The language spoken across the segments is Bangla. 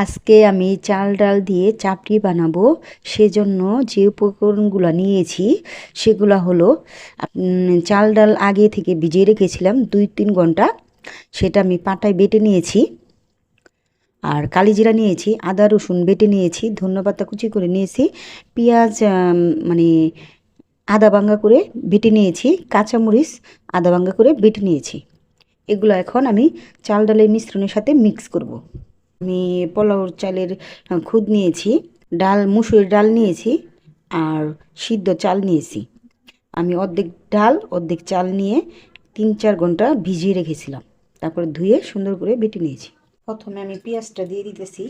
আজকে আমি চাল ডাল দিয়ে চাপড়ি বানাবো। সেজন্য যে উপকরণগুলো নিয়েছি সেগুলো হলো চাল ডাল আগে থেকে ভিজিয়ে রেখেছিলাম 2-3 ঘন্টা, সেটা আমি পাটায় বেটে নিয়েছি। আর কালিজিরা নিয়েছি, আদা রসুন বেটে নিয়েছি, ধনেপাতা কুচি করে নিয়েছি, পেঁয়াজ মানে আদা ভাঙ্গা করে বেটে নিয়েছি, কাঁচামরিচ আদা ভাঙ্গা করে বেটে নিয়েছি। এগুলো এখন আমি চাল ডালের মিশ্রণের সাথে মিক্স করব। আমি পোলাওর চালের খুদ নিয়েছি, ডাল মুসুরির ডাল নিয়েছি, আর সিদ্ধ চাল নিয়েছি। আমি অর্ধেক ডাল অর্ধেক চাল নিয়ে 3-4 ঘন্টা ভিজিয়ে রেখেছিলাম, তারপরে ধুয়ে সুন্দর করে বেটে নিয়েছি। প্রথমে আমি পেঁয়াজটা দিয়ে দিতেছি,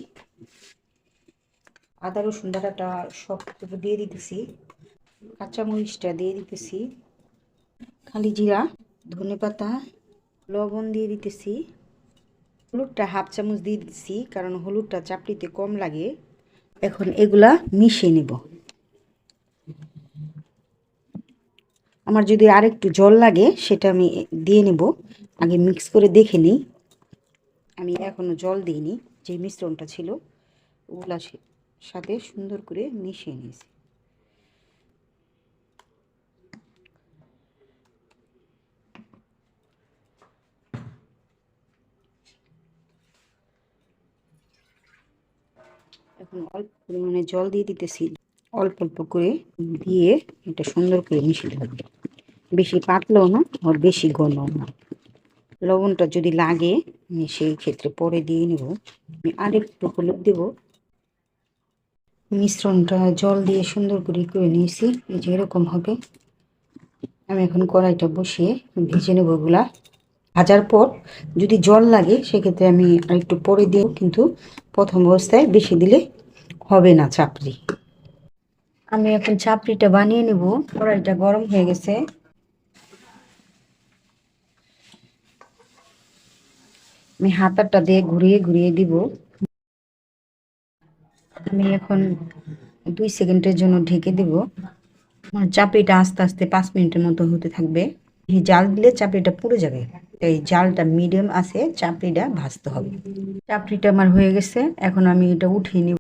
আদা রসুন বাটাটা সব দিয়ে দিতেছি, কাঁচামরিচটা দিয়ে দিতেছি, খালি জিরা, ধনেপাতা, লবণ দিয়ে দিতেছি, হলুদটা হাফ চামচ দিয়ে দিচ্ছি কারণ হলুদটা চাপড়িতে কম লাগে। এখন এগুলা মিশিয়ে নেব। আমার যদি আরেকটু জল লাগে সেটা আমি দিয়ে নেব, আগে মিক্স করে দেখে নিই। আমি এখনও জল দিইনি, যে মিশ্রণটা ছিল ওগুলা সাথে সুন্দর করে মিশিয়ে নিয়েছি। এখন অল্প পরিমাণে জল দিয়ে দিতেছি, অল্প অল্প করে দিয়ে এটা সুন্দর করে মিশিয়ে থাকবে। বেশি পাতলেও না আর বেশি ঘনও না। লবণটা যদি লাগে আমি সেই ক্ষেত্রে পরে দিয়ে নেব। আমি আরেকটু হলুদ দেব। মিশ্রণটা জল দিয়ে সুন্দর করে নিয়েছি, এই যে এরকম হবে। আমি এখন কড়াইটা বসিয়ে ভেজে নেব এগুলা। ভাজার পর যদি জল লাগে সেক্ষেত্রে আমি আরেকটু পরে দিই, কিন্তু প্রথম অবস্থায় বেশি দিলে হবে না চাপড়ি। আমি এখন চাপড়িটা বানিয়ে নেব। কড়াইটা গরম হয়ে গেছে, আমি হাতাটা দিয়ে ঘুরিয়ে ঘুরিয়ে দিব। আমি এখন 2 সেকেন্ডের জন্য ঢেকে দেব। আমার চাপড়িটা আস্তে আস্তে 5 মিনিটের মতো হতে থাকবে। এই জাল দিলে চাপড়িটা পুড়ে যাবে, তাই জালটা মিডিয়াম আছে চাপড়িটা ভাজতে হবে। চাপড়িটা আমার হয়ে গেছে, এখন আমি এটা উঠিয়ে নেব।